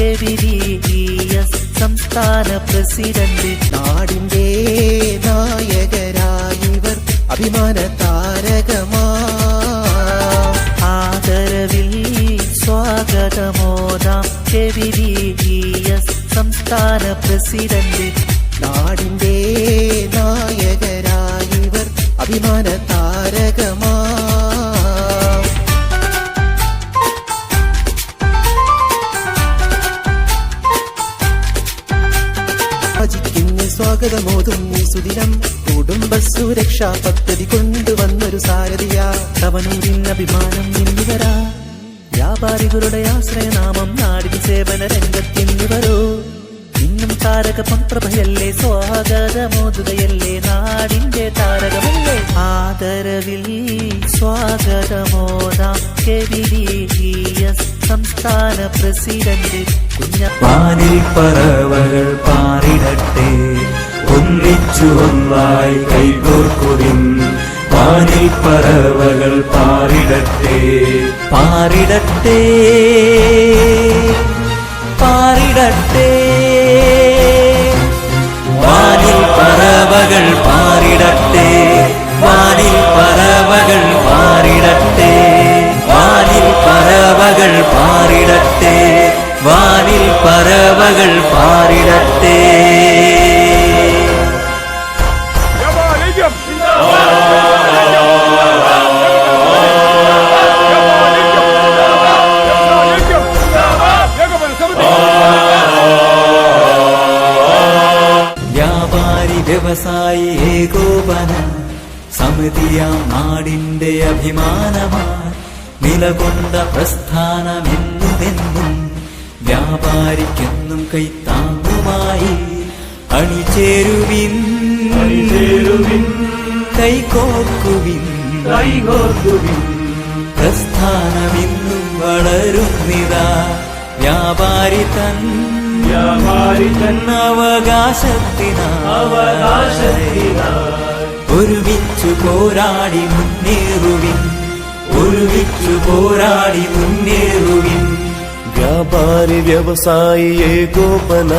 KVDES സംസ്ഥാന president. നാടിന്റെ നായകരായിവർ അഭിമാന താരകമാ. ആദരവിൽ സ്വാഗതമോദാം KVDES സംസ്ഥാന പ്രസിഡന്റ്. നാടിന്റെ നായകരായിവർ അഭിമാന താരകമാ. സ്വാഗതമോതും ഈ സുദിനം കുടുംബ സുരക്ഷാ പദ്ധതി കൊണ്ടുവന്നൊരു സാരഥിയാ. തവനൂരിൻ അഭിമാനം എന്നിവരാ, വ്യാപാരികളുടെ ആശ്രയനാമം, നാടിൻ സേവന രംഗത്തിന്നിവരോ. ഇന്നും താരക പ്രഭയല്ലേ, സ്വാഗതമോതുകയല്ലേ, നാടിന്റെ താരകമല്ലേ. ആദരവിൽ സ്വാഗതമോദാം KVDES സംസ്ഥാന പ്രസിഡന്റ്. വാനിൽ പറവകൾ പാറിടട്ടെ, ഒന്നിച്ചു ഒന്നായി കൈകോർക്കുവിൻ. വാനിൽ പറവകൾ പാറിടട്ടെ, പാറിടട്ടെ, പാറിടട്ടെ. വാനിൽ പറവകൾ പാറിടട്ടെ, വാനിൽ പറവകൾ പാറിടട്ടെ, വാനിൽ പറവകൾ പാറിടട്ടെ, വാനിൽ പറവകൾ പാറിടട്ടെ. വ്യാപാരി വ്യവസായി ഏകോപന സമിതിയാം നാടിന്റെ അഭിമാനമായി നിലകൊണ്ട പ്രസ്ഥാനമെന്നുമെന്നും വ്യാപാരിക്കെന്നും കൈത്താങ്ങുമായി അണിചേരുവിൻ, കൈകോർക്കുവിൻ, പ്രസ്ഥാനമിന്നും വളരുന്നിതാ. വ്യാപാരി തൻ അവകാശത്തിനായി ഒരുമിച്ചു പോരാടി മുന്നേറുവിൻ, ഒരുമിച്ചു പോരാടി മുന്നേറുവിൻ. വ്യാപാരി വ്യവസായി ഏകോപന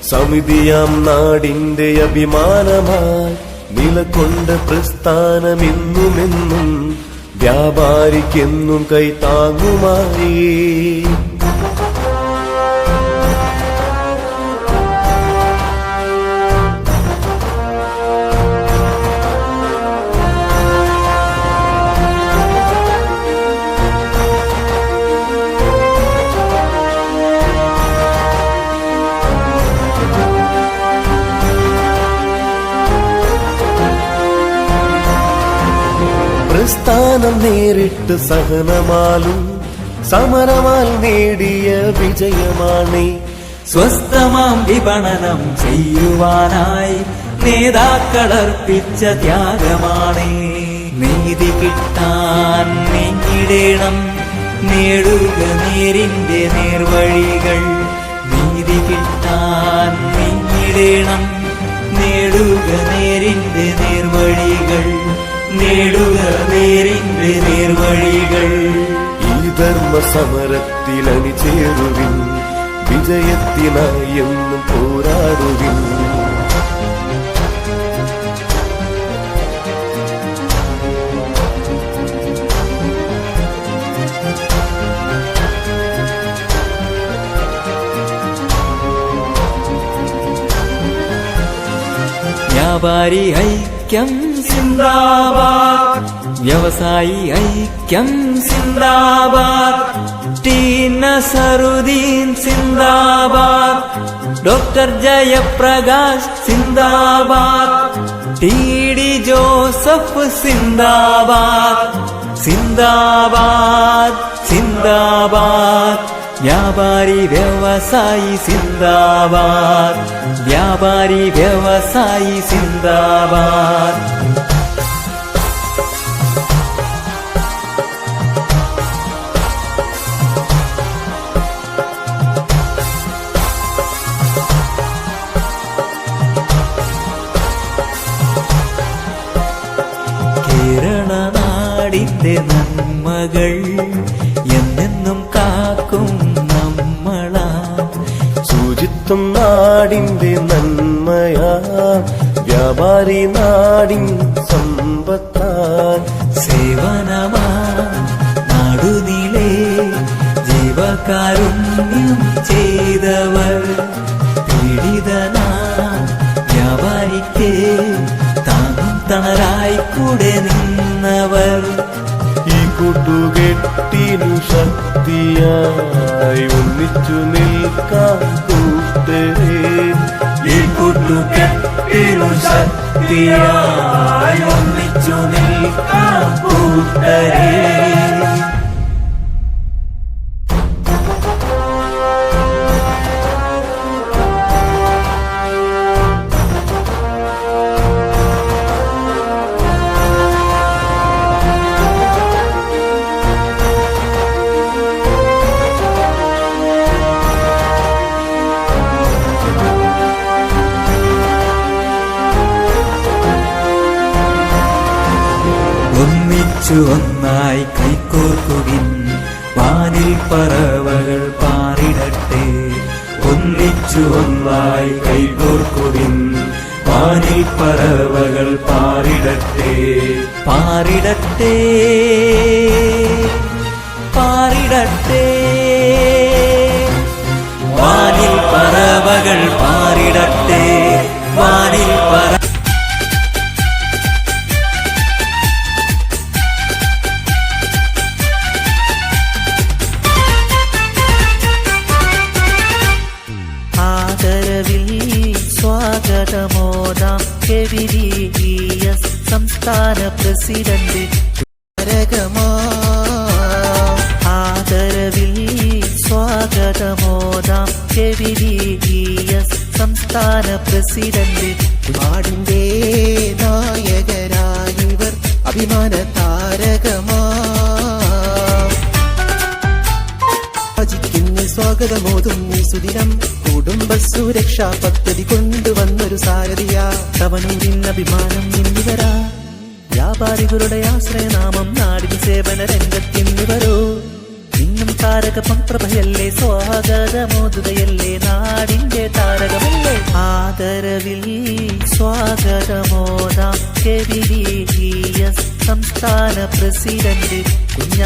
സമിതിയാം നാടിന്റെ അഭിമാനമായി നിലകൊണ്ട പ്രസ്ഥാനമെന്നുമെന്നും വ്യാപാരിക്കെന്നും കൈത്താങ്ങുമായി. പ്രസ്ഥാനം നേരിട്ട് സഹനമാലും സമരമാൽ നേടിയ വിജയമാണ്. സ്വസ്ഥമാം വിപണനം ചെയ്യുവാനായി നേതാക്കളർപ്പിച്ച ത്യാഗമാണ്. നീതി കിട്ടാൻ നീങ്ങിടേണം, നേടുക നേരിന്റെ നേർവഴികൾ. നീതി കിട്ടാൻ നീങ്ങിടേണം, നേടുക നേരിന്റെ നേർവഴികൾ, നേടുക നേരിന്റെ നേർവഴികൾ. ഈ ധർമ്മ സമരത്തിൽ അണിചേരുവിൻ, വിജയത്തിനായി എന്നും പോരാടുവിൻ. വ്യാപാരി ഐക്യം സിന്ദാബാദ്, വ്യവസായി ഐക്യം സിന്ദാബാദ്, ടി നസറുദ്ദീൻ സിന്ദാബാദ്, ഡോക്ടർ ജയപ്രകാശ് സിന്ദാബാദ്, ടി ഡി ജോസഫ് സിന്ദാബാദ്, സിന്ദാബാദ്, സിന്ദാബാദ്. വ്യാപാരി വ്യവസായി സിന്ദാബാദ്, വ്യാപാരി വ്യവസായി സിന്ദാബാദ്. കേരള നാടിന്റെ നന്മകൾ എന്നെന്നും കാക്കും നമ്മളാ. നാടിന്റെ നന്മയാ വ്യാപാരി നാടിൻ സമ്പത്താ സേവനമാ നാടുനീളെ ജീവകാരുണ്യം ചെയ്തവർ പീഡിതനാ വ്യാപാരിക്ക് താങ്ങും തണലായി കൂടെ നിന്നവർ ഈ കൂട്ടുകെട്ടിനു ശക്തിയായി ഒന്നിച്ചു നിൽക്കാം കൂട്ടരെ ഈ കൂട്ടുകെട്ടിനു ശക്തിയായി ഒന്നിച്ചു നിൽക്കാം കൂട്ടരെ. ഒന്നിച്ചു ഒന്നായി കൈകോർക്കുവിൻ വാനിൽ പറവകൾ പാറിടട്ടെ. ഒന്നിച്ചു ഒന്നായി കൈകോർക്കുവിൻ വാനിൽ പറവകൾ പാറിടട്ടെ. പാറിടട്ടെ പാറിടട്ടെ വാനിൽ പറവകൾ പാറിടട്ടെ. വാനിൽ പറ ആദരവിൽ സ്വാഗതമോദാം KVDES സംസ്ഥാന പ്രസിഡന്റ്. ആദരവിൽ സ്വാഗതമോദാം KVDES സംസ്ഥാന പ്രസിഡന്റ്. നാടിന്റെ നായകരായിവർ അഭിമാന താരകമാ സ്വാഗതമോതും ഈ സുദിനം കുടുംബ സുരക്ഷാ പദ്ധതി കൊണ്ടുവന്നൊരു സാരഥിയാ. തവനൂരിൻ അഭിമാനം എന്നിവരാ വ്യാപാരികളുടെ ആശ്രയനാമം നാടിൻ സേവന രംഗത്തിന്നിവരോ. ഇന്നും താരക പന്ത്രഭയല്ലേ സ്വാഗതമോതുകയല്ലേ നാടിന്റെ താരകമല്ലേ. ആദരവിൽ സ്വാഗതമോദാം KVDES സംസ്ഥാന പ്രസിഡന്റ് കുഞ്ഞ.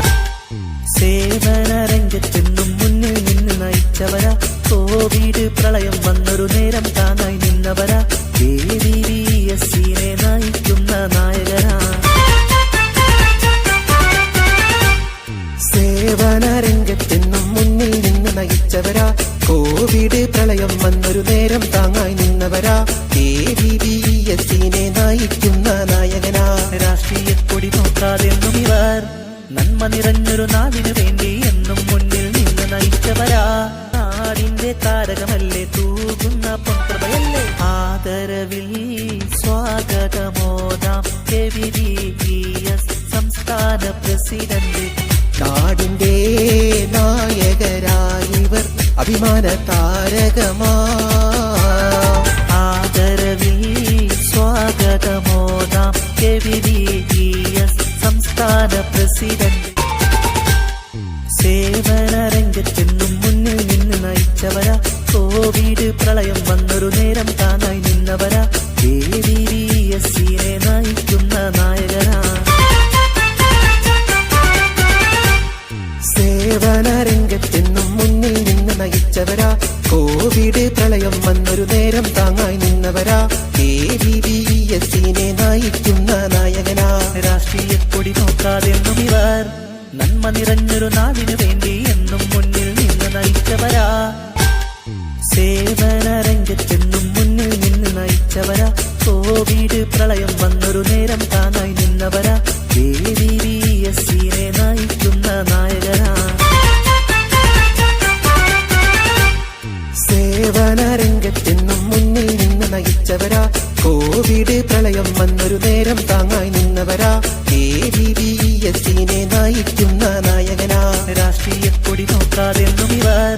സേവന രംഗത്തെന്നും മുന്നിൽ നിന്ന് നയിച്ചവരാ. കോവിഡ് പ്രളയം വന്നൊരു നേരം താങ്ങായി നിന്നവരാ. KVDESനെ നയിക്കുന്ന നായകരാ. സേവന രംഗത്തെന്നും മുന്നിൽ നിന്ന് നയിച്ചവരാ. കോവിഡ് പ്രളയം വന്നൊരു നേരം താങ്ങായി നിന്നവരാ. KVDESനെ നയിക്കുന്ന നായകനാ. രാഷ്ട്രീയ കൊടി നോക്കാതെന്നും ഇവർ നന്മ നിറഞ്ഞൊരു നാടിനു വേണ്ടി എന്നും മുന്നിൽ നിന്ന് നയിച്ചവരാ. നാടിന്റെ താരകമല്ലേ തൂകുന്ന പൊൻപ്രഭയല്ലേ. ആദരവിൽ സ്വാഗതമോദാം KVDES സംസ്ഥാന പ്രസിഡന്റ്. നാടിന്റെ നായകരായിവർ അഭിമാന താരകമാ. ആദരവിൽ സ്വാഗതമോദാം KVDES സംസ്ഥാന പ്രസിഡന്റ്. സേവന രംഗത്തെന്നും മുന്നിൽ നിന്ന് നയിച്ചവരാ. കോവിഡ് പ്രളയം വന്നൊരു നേരം താങ്ങായി നിന്നവരാ. KVDESനെ നയിക്കുന്ന നായകരാ. സേവന രംഗത്തെന്നും മുന്നിൽ നിന്ന് നയിച്ചവരാ. കോവിഡ് പ്രളയം വന്നൊരു നേരം താങ്ങായി നിന്നവരാ. KVDESനെ നയിക്കുന്ന നായകനാ. രാഷ്ട്രീയ കൊടി നോക്കാതെന്നും ഇവർ നന്മ നിറഞ്ഞൊരു നാടിനു വേണ്ടി എന്നും മുന്നിൽ നിന്ന് നയിച്ചവരാ. സേവന രംഗത്തെന്നും മുന്നിൽ നിന്ന് നയിച്ചവരാ. കോവിഡ് പ്രളയം വന്നൊരു നേരം താങ്ങായി നിന്നവരാ. KVDESനെ നയിക്കുന്ന നായകരാ. സേവന രംഗത്തെന്നും മുന്നിൽ നിന്ന് നയിച്ചവരാ. കോവിഡ് പ്രളയം വന്നൊരു നേരം താങ്ങായി നിന്നവരാ. KVDESനെ നയിക്കുന്ന നായകനാ. രാഷ്ട്രീയ കൊടി നോക്കാതെന്നും ഇവർ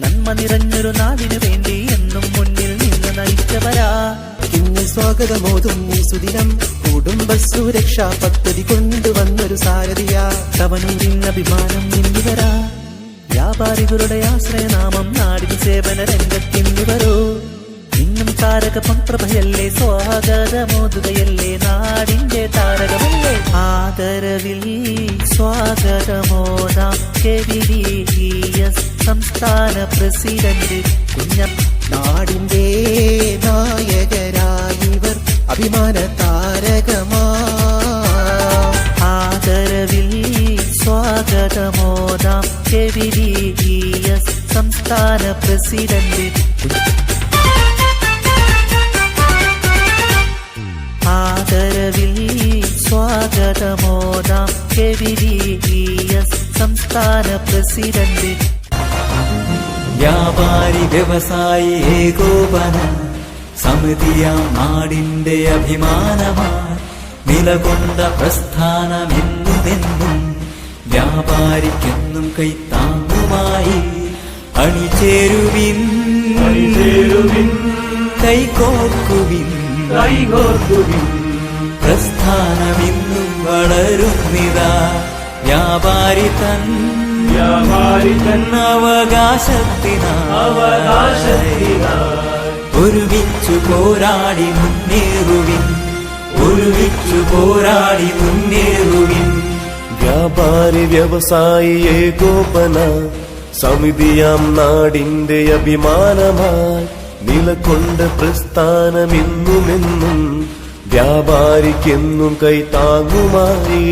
നന്മ നിറഞ്ഞൊരു നാടിനു വേണ്ടി എന്നും മുന്നിൽ നിന്ന് നയിച്ചവരാ. ഇന്ന് സ്വാഗതമോതും ഈ സുദിനം കുടുംബ സുരക്ഷാ പദ്ധതി കൊണ്ടുവന്നൊരു സാരഥിയാ. തവനൂരിൻ അഭിമാനം എന്നിവരാ വ്യാപാരികളുടെ ആശ്രയനാമം നാടിൻ സേവന രംഗത്തിന്നിവരോ. താരക പൊൻപ്രഭയല്ലേ സ്വാഗതമോതുകയല്ലേ നാടിന്റെ താരകമല്ലേ ആദരവിൽ സ്വാഗതമോദാം KVDES സംസ്ഥാന പ്രസിഡന്റ് നാടിന്റെ നായകരായിവർ അഭിമാന താരകമാ ആദരവിൽ സ്വാഗതമോദാം KVDES സംസ്ഥാന പ്രസിഡന്റ് ആദരവിൽ സ്വാഗതമോദാം KVDES സംസ്ഥാന പ്രസിഡന്റ് വ്യാപാരി വ്യവസായി ഏകോപനം സമിതിയാം നാടിന്റെ അഭിമാനമായി നിലകൊണ്ട പ്രസ്ഥാനമെന്നുമെന്നും വ്യാപാരിക്കെന്നും കൈത്താങ്ങുമായി അണിചേരുവിൻ കൈകോർക്കുവിൻ പ്രസ്ഥാനമെന്നും വളരുന്നിതാ വ്യാപാരി തൻ അവകാശത്തിനായി ഒരുമിച്ചു പോരാടി മുന്നേറുവിൻ ഒരുമിച്ചു പോരാടി മുന്നേറുവിൻ വ്യാപാരി വ്യവസായി ഏകോപന സമിതിയാം നാടിന്റെ അഭിമാനമായി നിലകൊണ്ട പ്രസ്ഥാനമെന്നുമെന്നും വ്യാപാരിക്കെന്നും കൈത്താങ്ങുമായി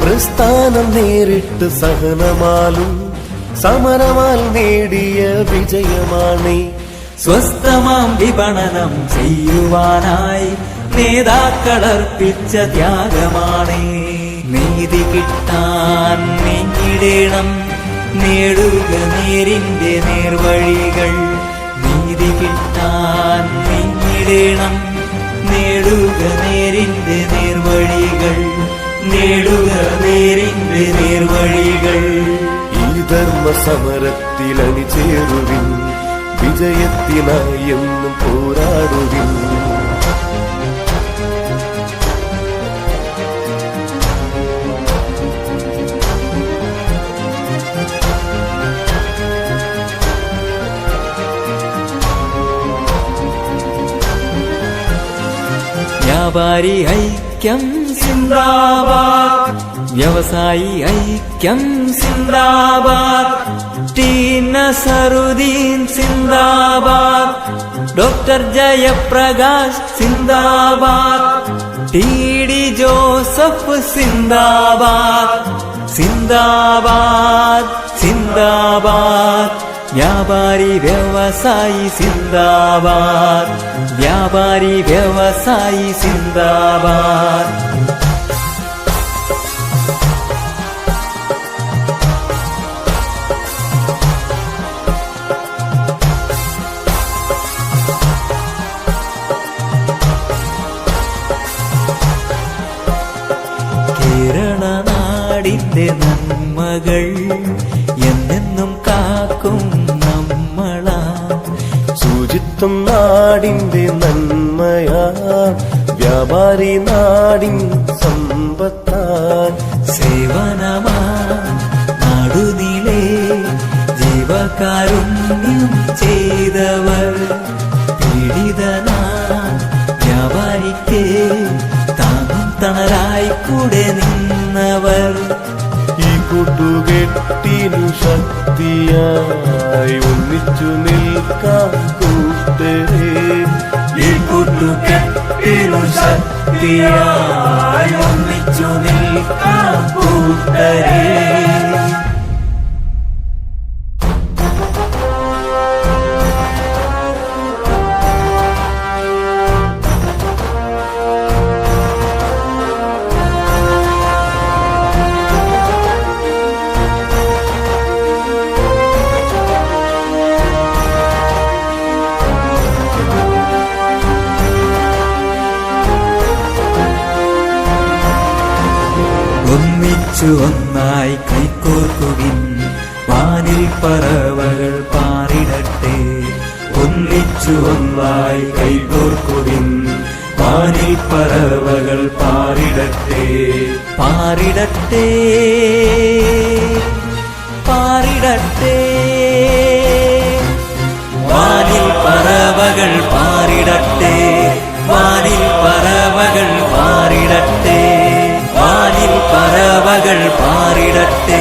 പ്രസ്ഥാനം നേരിട്ട് സഹനമാലും സമരമാൽ നേടിയ വിജയമാണ് സ്വസ്ഥമാം വിപണനം ചെയ്യുവാനായി നേതാക്കളർപ്പിച്ച ത്യാഗമാണ് നീതി കിട്ടാൻ നെഞ്ഞിടേണം നേടുക നേരിന്റെ നേർവഴികൾ നീതി കിട്ടാൻ നെഞ്ഞിടേണം നേടുക നേരിന്റെ നേർവഴികൾ നേടുക നേരിന്റെ നേർവഴികൾ ഈ ധർമ്മ സമരത്തിൽ അണിചേരുവിൻ വിജയത്തിനായി എന്നും പോരാടുവിൻ വ്യാപാരി ഐക്യം സിന്ദാബാദ് വ്യവസായി ഐക്യം സിന്ദാബാദ് ടി നസറുദ്ദീൻ സിന്ദാബാദ് ഡോക്ടർ ജയപ്രകാശ് സിന്ദാബാദ് ടി ഡി ജോസഫ് സിന്ദാബാദ് സിന്ദാബാദ് സിന്ദാബാദ് വ്യാപാരി വ്യവസായി സിന്ദാബാദ് വ്യാപാരി വ്യവസായി സിന്ദാബാദ് കേരള നാടിന്റെ നന്മകൾ എന്നെന്നും കാക്കും നമ്മളാ ശുചിത്വം നാടിന്റെ നന്മയാ വ്യാപാരി നാടിൻ സമ്പത്താൻ സേവനമാ നാടുനിലേ ജീവകാരുണ്യം ചെയ്തവർ പീഡിതനാ വ്യാപാരിക്ക് താങ്ങും തണലായി കൂടെ നിന്നവർ ഈ കൂട്ടുകെട്ടിനു ശക്തിയായി ഒന്നിച്ചു നിൽക്കാം കൂട്ടരെ ഈ കൂട്ടുകെട്ടിനു ശക്തിയായി ഒന്നിച്ചു നിൽക്കാം കൂട്ടരെ ഒന്നിച്ചു ഒന്നായി കൈകോർക്കുവിൻ വാനിൽ പറവകൾ പാറിടട്ടെ ഒന്നിച്ചു ഒന്നായി കൈകോർക്കുവിൻ വാനിൽ പറവകൾ പാറിടട്ടെ പാറിടട്ടെ പാറിടട്ടെ വാനിൽ പറവകൾ പാറിടട്ടെ വാനിൽ പറവകൾ പാറിടട്ടെ വാനിൽ പറവകൾ പാറിടട്ടെ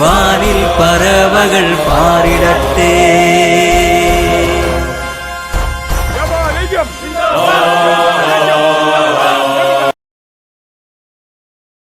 വാനിൽ പറവകൾ പാറിടട്ടെ Jawohl, ich hab